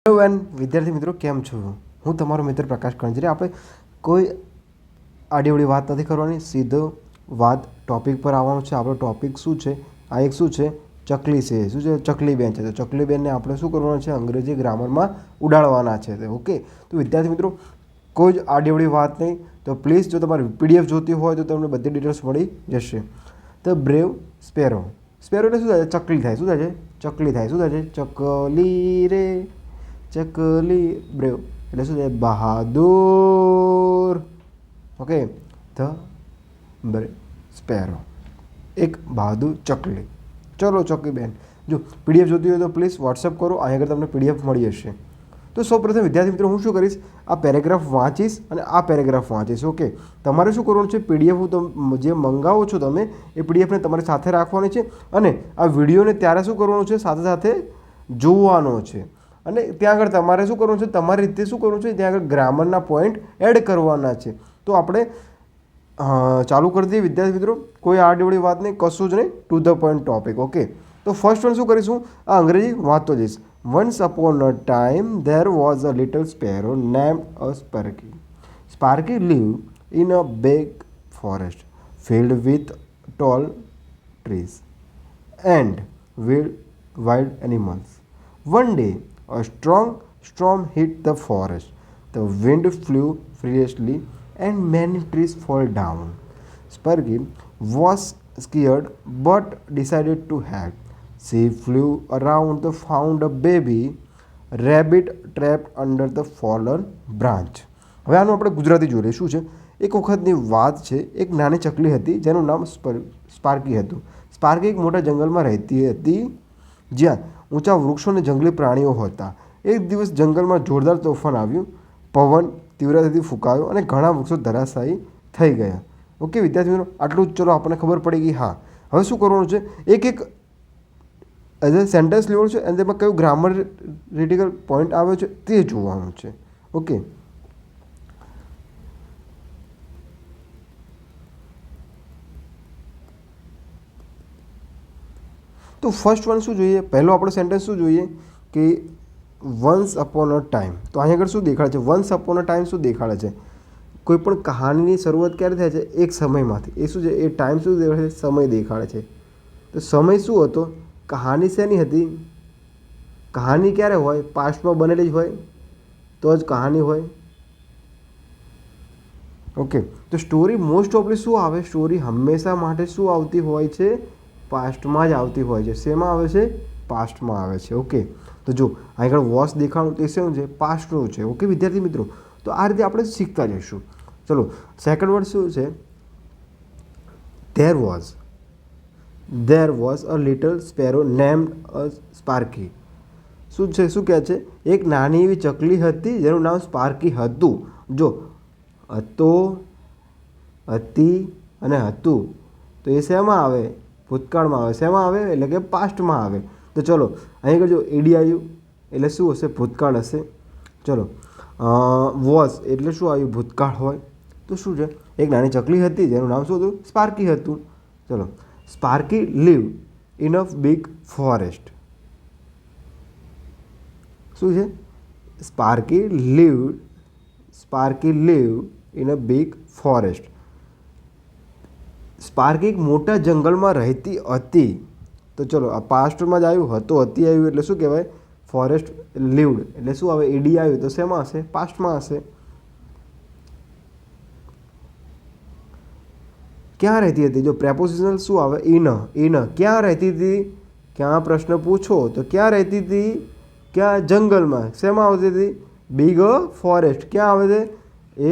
Hello and વિદ્યાર્થી મિત્રો કેમ છો? હું તમારો મિત્ર પ્રકાશ કણજરી. આપણે કોઈ આડીઅવળી વાત નથી કરવાની, સીધો વાત ટૉપિક પર આવવાનો છે. આપણો ટૉપિક શું છે? આ એક શું છે? ચકલી છે. શું છે? ચકલી બેન છે. તો ચકલી બેનને આપણે શું કરવાનું છે? અંગ્રેજી ગ્રામરમાં ઉડાડવાના છે. ઓકે, તો વિદ્યાર્થી મિત્રો કોઈ જ આડીઅવળી વાત નહીં. તો પ્લીઝ જો તમારે PDF જોતી હોય તો તમને બધી ડિટેલ્સ મળી જશે. The brave sparrow. સ્પેરો એટલે શું થાય? ચકલી થાય. શું થાય છે? ચકલી થાય. શું થાય છે? ચકલી રે ચકલી. બ્રેવ એટલે શું થાય? બહાદુર. ઓકે, ધ બ્રેવ સ્પેરો, એક બહાદુર ચકલી. ચલો ચકલી બેન, જો PDF જોતી હોય તો પ્લીઝ વોટ્સઅપ કરો. અહીં આગળ તમને PDF મળી જશે. તો સૌપ્રથમ વિદ્યાર્થી મિત્રો હું શું કરીશ? આ પેરેગ્રાફ વાંચીશ અને આ પેરેગ્રાફ વાંચીશ. ઓકે, તમારે શું કરવાનું છે? PDF જે મંગાવો છો તમે એ PDFને તમારે સાથે રાખવાની છે અને આ વિડીયોને ત્યારે શું કરવાનું છે? સાથે સાથે જોવાનો છે. અને ત્યાં આગળ તમારે શું કરવાનું છે? તમારી રીતે શું કરવાનું છે? ત્યાં આગળ ગ્રામરના પોઈન્ટ એડ કરવાના છે. તો આપણે ચાલુ કરી દઈએ વિદ્યાર્થી મિત્રો. કોઈ આડીઅવળી વાત નહીં, કશું જ નહીં, to the point topic. Okay, તો ફર્સ્ટ વન શું કરીશું? આ અંગ્રેજી વાંચતો જઈશ. Once upon a time there was a little sparrow named a Sparky. Sparky lived in a big forest filled with tall trees and wild animals. One day a strong storm hit the forest. The wind flew furiously and many trees fell down. Sparky was scared but decided to help. She flew around and found a baby rabbit trapped under the fallen branch. હવે આનું આપણે ગુજરાતી જોઈએ. શું છે? એક વખતની વાત છે. એક નાની ચકલી હતી જેનું નામ સ્પાર્કી હતું. સ્પાર્કી એક મોટા જંગલમાં રહેતી હતી જ્યાં ઊંચા વૃક્ષો અને જંગલી પ્રાણીઓ હતા. એક દિવસ જંગલમાં જોરદાર તોફાન આવ્યું. પવન તીવ્રતાથી ફૂંકાયો અને ઘણા વૃક્ષો ધરાશાયી થઈ ગયા. ઓકે વિદ્યાર્થી મિત્રો, આટલું જ ચલો આપણને ખબર પડી ગઈ. હા, હવે શું કરવાનું છે? એક એઝ અ સેન્ટેન્સ લેવાનું છે અને તેમાં કયું ગ્રામરેટિકલ પોઈન્ટ આવ્યો છે તે જોવાનું છે. ઓકે, તો ફર્સ્ટ વન શું જોઈએ? પહેલો આપણો સેન્ટેન્સ શું જોઈએ કે વન્સ અપોન અ ટાઈમ. તો અહીં આગળ શું દેખાડે છે? વન્સ અપોન અ ટાઈમ શું દેખાડે છે? કોઈ પણ કહાનીની શરૂઆત ક્યારે થાય છે? એક સમયમાંથી. એ શું છે? એ ટાઈમ શું દેખાડે છે? સમય દેખાડે છે. તો સમય શું હતો? કહાની શેની હતી? કહાની ક્યારે હોય? પાસ્ટમાં બનેલી જ હોય તો જ કહાની હોય. ઓકે, તો સ્ટોરી મોસ્ટ ઓફલી શું આવે? સ્ટોરી હંમેશા માટે શું આવતી હોય છે? પાસ્ટમાં જ આવતી હોય છે. શેમાં આવે છે? પાસ્ટમાં આવે છે. ઓકે, તો જો અહીં આગળ વોસ દેખાડું તે શું છે? પાસ્ટનું છે. ઓકે વિદ્યાર્થી મિત્રો, તો આ રીતે આપણે શીખતા જઈશું. ચલો, સેકન્ડ વર્ડ શું છે? There was a little sparrow named a Sparky. શું છે? શું કહે છે? એક નાની એવી ચકલી હતી જેનું નામ સ્પાર્કી હતું. જો હતો, હતી અને હતું તો એ શેમાં આવે? ભૂતકાળમાં આવે. શેમાં આવે? એટલે કે પાસ્ટમાં આવે. તો ચલો અહીં આગળ જો એડી આવ્યું એટલે શું હશે? ભૂતકાળ હશે. ચલો, વોઝ એટલે શું આવ્યું? ભૂતકાળ હોય. તો શું છે? એક નાની ચકલી હતી જેનું નામ શું હતું? સ્પાર્કી હતું. ચલો, Sparky lived in a big forest. શું છે? Sparky lived in a big forest. સ્પાર્કી એક મોટા જંગલમાં રહેતી હતી. તો ચલો, આ પાસ્ટમાં જ આવ્યું, હતો, હતી આવ્યું એટલે શું કહેવાય? ફોરેસ્ટ. લીવડ એટલે શું આવે? એડી આવ્યું તો શેમાં હશે? પાસ્ટમાં હશે. ક્યાં રહેતી હતી? જો પ્રેપોઝિશનલ શું આવે? ઇન. ક્યાં રહેતી હતી? ક્યાં પ્રશ્ન પૂછો તો ક્યાં રહેતી હતી? ક્યાં? જંગલમાં. શેમાં આવતી હતી? Big forest. ક્યાં આવે છે?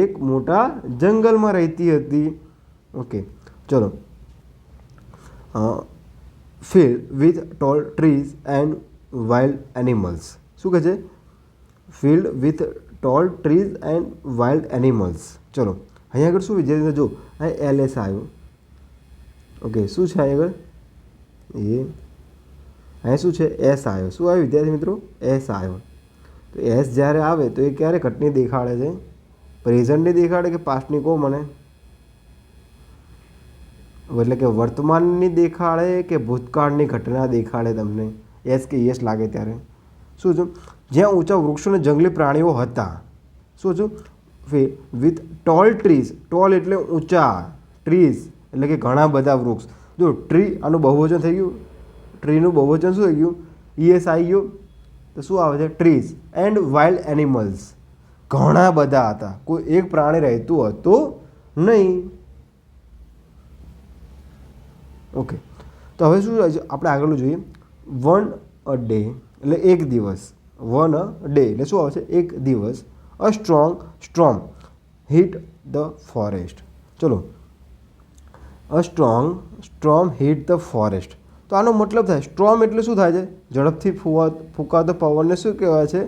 એક મોટા જંગલમાં રહેતી હતી. ઓકે, ચલો, filled with tall trees and wild animals. શું કહે છે? Filled with tall trees and wild animals. ચલો, અહીં આગળ શું વિદ્યાર્થી જો અહીં LS આવ્યું. ઓકે, શું છે અહીં આગળ? અહીં શું છે? S આવ્યો. શું આવ્યું વિદ્યાર્થી મિત્રો? S આવ્યો. તો S જ્યારે આવે તો એ ક્યારે ઘટની દેખાડે છે? પ્રેઝન્ટની દેખાડે કે પાસ્ટની? કહો મને. એટલે કે વર્તમાનની દેખાડે કે ભૂતકાળની ઘટના દેખાડે તમને? S કે યસ લાગે ત્યારે શું છે? જ્યાં ઊંચા વૃક્ષો અને જંગલી પ્રાણીઓ હતા. શું છું? With tall trees. ટોલ એટલે ઊંચા, ટ્રીઝ એટલે કે ઘણા બધા વૃક્ષ. જો ટ્રી આનું બહુવચન થઈ ગયું, ટ્રીનું બહુવચન શું થઈ ગયું? ES આવી ગયું, તો શું આવે છે? ટ્રીઝ. એન્ડ વાઇલ્ડ એનિમલ્સ, ઘણા બધા હતા, કોઈ એક પ્રાણી રહેતું હતું નહીં. ઓકે, તો હવે શું આપણે આગળ જોઈએ? વન અ ડે એટલે એક દિવસ. વન અ ડે એટલે શું આવે છે? એક દિવસ. A strong storm hit the forest. ચલો, a strong storm hit the forest. તો આનો મતલબ થાય, સ્ટ્રોમ એટલે શું થાય છે? ઝડપથી ફૂંકાતો પવનને શું કહેવાય છે?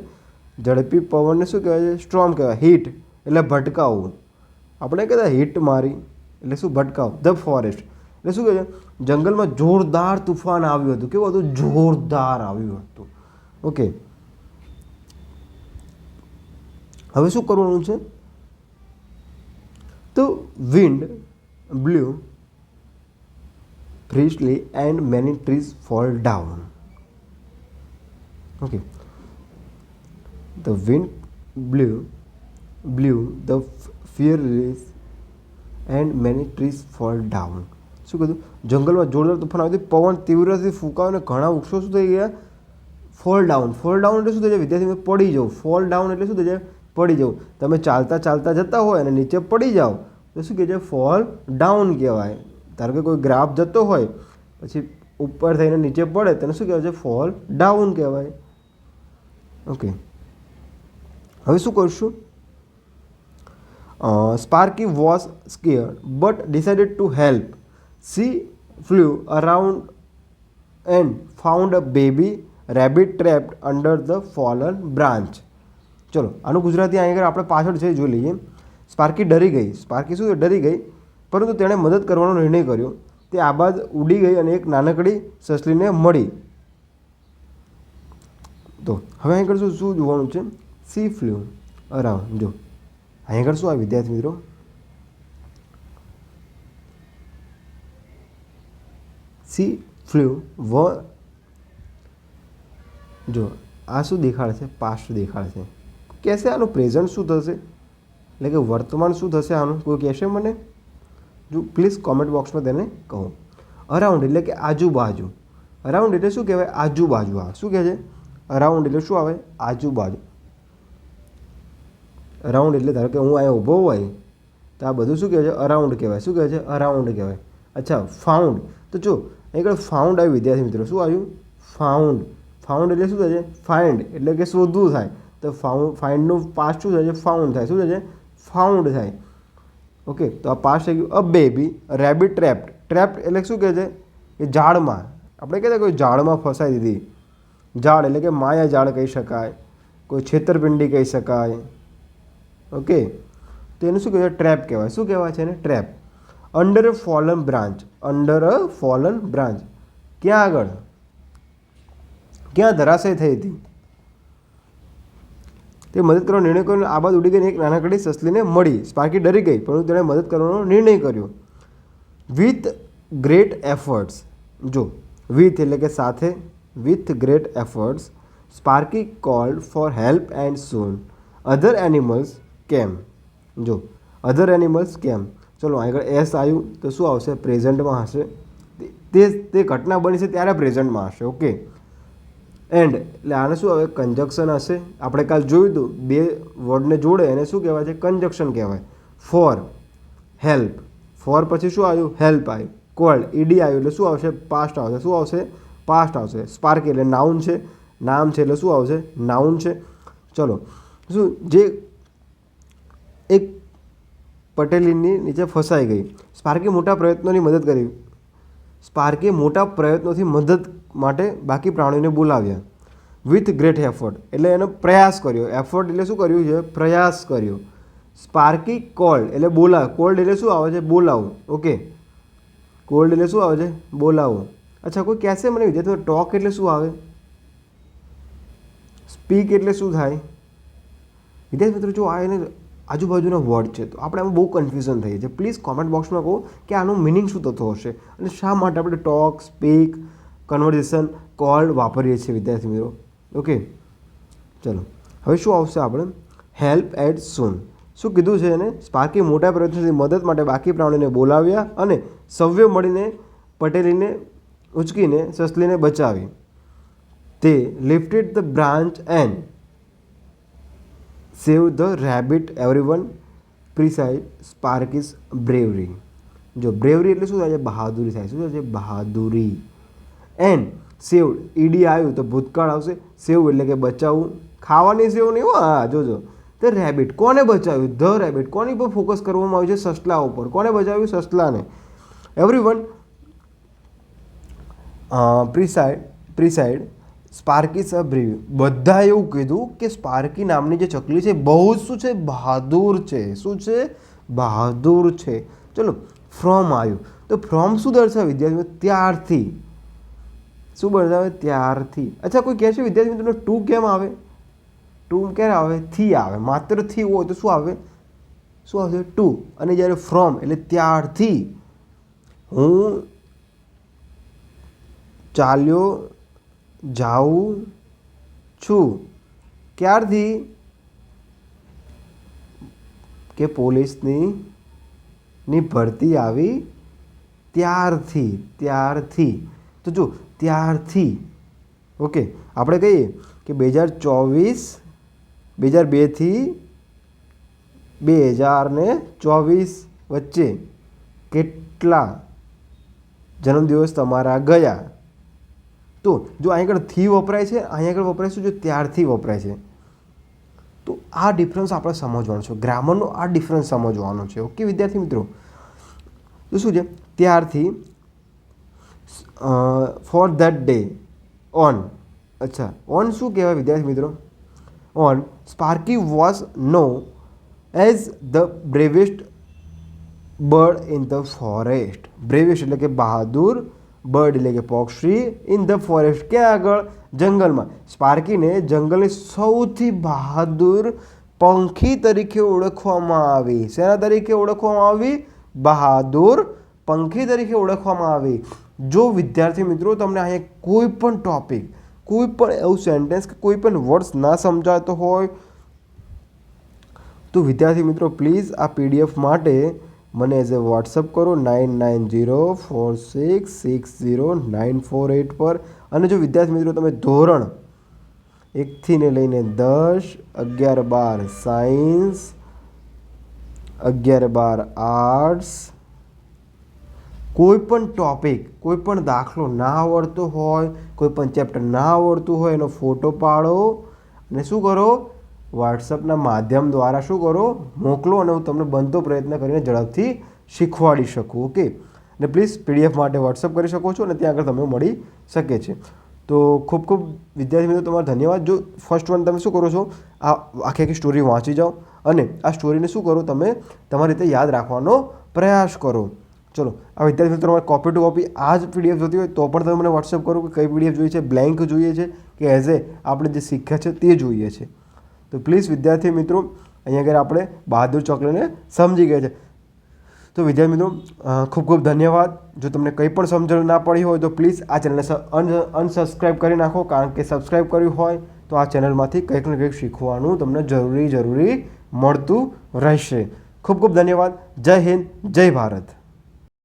ઝડપી પવનને શું કહેવાય છે? સ્ટ્રોમ કહેવાય. હિટ એટલે ભટકાવવું. આપણે કહેતા હિટ મારી એટલે શું? ભટકાવ. ધ ફોરેસ્ટ એટલે શું કહે છે? જંગલમાં જોરદાર તુફાન આવ્યું હતું. કેવું હતું? જોરદાર આવ્યું હતું. ઓકે, હવે શું કરવાનું છે? તો wind blue fiercely and many trees fall down. Okay, the wind blew the fiercely and many trees fall down. શું કીધું? જંગલમાં જોરદાર તોફાન આવ્યું, પવન તીવ્રથી ફૂંકાયો અને ઘણા વૃક્ષો શું થઈ ગયા? Fall down. ફોલ ડાઉન એટલે શું થઈ જાય વિદ્યાર્થી? પડી જવું. ફોલ ડાઉન એટલે શું થઈ જાય? પડી જવું. તમે ચાલતા ચાલતા જતા હોય અને નીચે પડી જાઓ તો શું કહે છે? ફોલ ડાઉન કહેવાય. ધારો કે કોઈ ગ્રાફ જતો હોય પછી ઉપર થઈને નીચે પડે તેને શું કહેવાય છે? ફોલ ડાઉન કહેવાય. ઓકે, હવે શું કરશું? Sparky was scared but decided to help. She flew around and found a baby rabbit trapped under the fallen branch. ચલો, આનું ગુજરાતી અહીં આગળ આપણે પાછળ છે જોઈ લઈએ. સ્પાર્કી ડરી ગઈ. સ્પાર્કી શું ડરી ગઈ? પરંતુ તેણે મદદ કરવાનો નિર્ણય કર્યો. તે આબાદ ઉડી ગઈ અને એક નાનકડી સસલીને મળી. તો હવે અહીં આગળ શું જોવાનું છે? C flew around. જો અહીં આગળ શું આવે વિદ્યાર્થી મિત્રો? સી ફ્લ્યુ જો આ શું દેખાડે છે? પાસ્ટ દેખાડે છે. કહેશે આનું પ્રેઝન્ટ શું થશે? એટલે કે વર્તમાન શું થશે આનું? કોઈ કહેશે મને? જો પ્લીઝ કોમેન્ટ બોક્સમાં તેને કહો. અરાઉન્ડ એટલે કે આજુબાજુ. અરાઉન્ડ એટલે શું કહેવાય? આજુબાજુ. આ શું કહે છે? અરાઉન્ડ એટલે શું આવે? આજુબાજુ. અરાઉન્ડ એટલે ધારો કે હું અહીંયા ઊભો હોય તો આ બધું શું કહે છે? અરાઉન્ડ કહેવાય. શું કહે છે? અરાઉન્ડ કહેવાય. અચ્છા, ફાઉન્ડ. તો જો અહીં આગળ ફાઉન્ડ આવ્યું વિદ્યાર્થી મિત્રો. શું આવ્યું? ફાઉન્ડ. ફાઉન્ડ એટલે શું થાય છે? ફાઇન્ડ એટલે કે શોધવું થાય. તો ફાઇન્ડનું પાસ્ટ શું થાય છે? ફાઉન્ડ થાય. શું થાય છે? ફાઉન્ડ થાય. ઓકે, તો આ પાસ્ટ થઈ ગયું. અ બેબી રેબિટ ટ્રેપ્ડ. ટ્રેપ્ડ એટલે શું કહે છે? કે ઝાડમાં. આપણે કહેતા કોઈ ઝાડમાં ફસાઈ દીધી. ઝાડ એટલે કે માયા ઝાડ કહી શકાય, કોઈ છેતરપિંડી કહી શકાય. ઓકે, તો એનું શું કહેવાય? ટ્રેપ કહેવાય. શું કહેવાય છે એને? Trap. Under a fallen branch. Under a fallen branch. ક્યાં આગળ? ક્યાં ધરાશય થઈ હતી? તે મદદ કરવાનો નિર્ણય કર્યો. આ બાદ ઉડી ગઈને એક નાનકડી સસલીને મળી. સ્પાર્કી ડરી ગઈ પરંતુ તેણે મદદ કરવાનો નિર્ણય કર્યો. With great efforts. જો વિથ એટલે કે સાથે. With great efforts Sparky called for help and soon other animals came. જો અધર એનિમલ્સ કેમ. ચલો આગળ એસ આવ્યું તો શું આવશે? પ્રેઝન્ટમાં હશે. તે ઘટના બની છે ત્યારે પ્રેઝન્ટમાં હશે. ઓકે, એન્ડ એટલે આને શું આવે? કંજક્શન હશે. આપણે કાલ જોયું હતું બે વર્ડને જોડે એને શું કહેવાય છે? કંજક્શન કહેવાય. For help. ફોર પછી શું આવ્યું? હેલ્પ આવ્યું. કોલ્ડ ઈડી આવ્યું એટલે શું આવશે? પાસ્ટ આવશે. શું આવશે? પાસ્ટ આવશે. સ્પાર્કી એટલે નાઉન છે. નામ છે એટલે શું આવશે? નાઉન છે. ચલો, શું જે એક પટેલીની નીચે ફસાઈ ગઈ. સ્પાર્કી મોટા પ્રયત્નોની મદદ કરી. સ્પાર્કીએ મોટા પ્રયત્નોથી મદદ માટે બાકી પ્રાણીઓને બોલાવ્યા. વિથ ગ્રેટ એફર્ટ એટલે એનો પ્રયાસ કર્યો. એફર્ટ એટલે શું કર્યું છે? પ્રયાસ કર્યો. સ્પાર્કી કોલ્ડ એટલે બોલાવ. કોલ્ડ એટલે શું આવે છે? બોલાવું. ઓકે, કોલ્ડ એટલે શું આવે છે? બોલાવું. અચ્છા, કોઈ કહેશે મને વિદ્યાર્થીઓ ટોક એટલે શું આવે? સ્પીક એટલે શું થાય? વિદ્યાર્થી મિત્રો જો આ એને આજુબાજુના વર્ડ છે તો આપણે આમાં બહુ કન્ફ્યુઝન થઈ છે. પ્લીઝ કોમેન્ટ બોક્સમાં કહો કે આનું મિનિંગ શું થતો હશે અને શા માટે આપણે ટોક, સ્પીક, કન્વર્ઝેશન, કોલ વાપરીએ છીએ વિદ્યાર્થી મિત્રો. ઓકે, ચલો હવે શું આવશે આપણે હેલ્પ એટ સૂન. શું કીધું છે એને? સ્પાર્કી મોટા પ્રયત્નોથી મદદ માટે બાકી પ્રાણીઓને બોલાવ્યા અને સૌએ મળીને પટેલીને ઉચકીને સસલીને બચાવી. તે lifted the branch and save the rabbit. Everyone praised Sparky's bravery. જો બ્રેવરી એટલે શું થાય છે? બહાદુરી થાય. શું થાય છે? બહાદુરી. એન્ડ સેવ ઈડી આવ્યું તો ભૂતકાળ આવશે. સેવ એટલે કે બચાવવું. ખાવાની સેવ નહીં હો. હા જોજો. ધ રેબિટ કોને બચાવ્યું? ધ રેબિટ કોની પર ફોકસ કરવામાં આવ્યું છે? સસલા ઉપર. કોને બચાવ્યું? સસલાને. Everyone praised સ્પાર્કીસ a brave. બધા એવું કીધું કે સ્પાર્કી નામની જે ચકલી છે બહુ જ શું છે? બહાદુર છે. શું છે? બહાદુર છે. ચલો ફ્રોમ આવ્યું તો ફ્રોમ શું દર્શાવે વિદ્યાર્થી મિત્રો? ત્યારથી. શું દર્શાવે? ત્યારથી. અચ્છા કોઈ કહે છે વિદ્યાર્થી મિત્રો ટુ કેમ આવે? ટુ ક્યારે આવે? થી આવે. માત્ર થી હોય તો શું આવે? શું આવશે? ટુ. અને જ્યારે ફ્રોમ એટલે ત્યારથી. હું ચાલ્યો જાઉં છું. ક્યારથી? કે પોલીસની ભરતી આવી ત્યારથી. ત્યારથી. તો જો ત્યારથી ઓકે આપણે કહીએ કે 2002થી 2024 વચ્ચે કેટલા જન્મદિવસ તમારા ગયા? તો જો અહીં આગળ થી વપરાય છે, અહીં આગળ વપરાય છે જો ત્યારથી વપરાય છે. તો આ ડિફરન્સ આપણે સમજવાનો છે. ગ્રામરનો આ ડિફરન્સ સમજવાનો છે. ઓકે વિદ્યાર્થી મિત્રો. તો શું છે? ત્યારથી ફોર ધેટ ડે ઓન. અચ્છા ઓન શું કહેવાય વિદ્યાર્થી મિત્રો? On Sparky was known as the bravest bird in the forest. Bravest એટલે કે બહાદુર, બર્ડ એટલે કે પક્ષી, ઇન ધ ફોરેસ્ટ ક્યાં આગળ? જંગલમાં. સ્પાર્કીને જંગલની સૌથી બહાદુર પંખી તરીકે ઓળખવામાં આવી. શેના તરીકે ઓળખવામાં આવી? બહાદુર પંખી તરીકે ઓળખવામાં આવી. જો વિદ્યાર્થી મિત્રો તમને અહીંયા કોઈ પણ ટોપિક, કોઈ પણ એવું સેન્ટેન્સ કે કોઈ પણ વર્ડ્સ ના સમજાતો હોય તો વિદ્યાર્થી મિત્રો પ્લીઝ આ પીડીએફ માટે મને એઝ એ વોટ્સઅપ કરો 9904660948 પર. અને જો વિદ્યાર્થી મિત્રો તમે ધોરણ 1થી ને લઈને 10, 11, 12 સાયન્સ, 11, 12 આર્ટ્સ, કોઈ પણ ટોપિક, કોઈ પણ દાખલો ના આવડતો હોય, કોઈ પણ ચેપ્ટર ના આવડતું હોય એનો ફોટો પાડો અને શું કરો? વોટ્સઅપના માધ્યમ દ્વારા શું કરો? મોકલો અને હું તમને બનતો પ્રયત્ન કરીને ઝડપથી શીખવાડી શકું. ઓકે અને પ્લીઝ પીડીએફ માટે વોટ્સઅપ કરી શકો છો અને ત્યાં આગળ તમે મળી શકે છે. તો ખૂબ ખૂબ વિદ્યાર્થી મિત્રો તમારો ધન્યવાદ. જો ફર્સ્ટ વન તમે શું કરો છો? આ આખી સ્ટોરી વાંચી જાઓ અને આ સ્ટોરીને શું કરો? તમે તમારી રીતે યાદ રાખવાનો પ્રયાસ કરો. ચલો આ વિદ્યાર્થી મિત્રો તમારે કોપી ટુ કોપી આ જ પીડીએફ જોતી હોય તો પણ તમે મને વોટ્સઅપ કરો કે કઈ પીડીએફ જોઈએ છે, બ્લેન્ક જોઈએ છે કે એઝ એ આપણે જે શીખ્યા છે તે જોઈએ છે. તો પ્લીઝ વિદ્યાર્થી મિત્રો અહીંયા આગળ આપણે બહાદુર ચોકલીને સમજી ગયા છે. તો વિદ્યાર્થી મિત્રો ખૂબ ખૂબ ધન્યવાદ. જો તમને કંઈ પણ સમજણ ના પડી હોય તો પ્લીઝ આ ચેનલને અનસબસ્ક્રાઈબ કરી નાખો, કારણ કે સબસ્ક્રાઈબ કર્યું હોય તો આ ચેનલમાંથી કંઈક ને કંઈક શીખવાનું તમને જરૂરી મળતું રહેશે. ખૂબ ખૂબ ધન્યવાદ. જય હિન્દ, જય ભારત.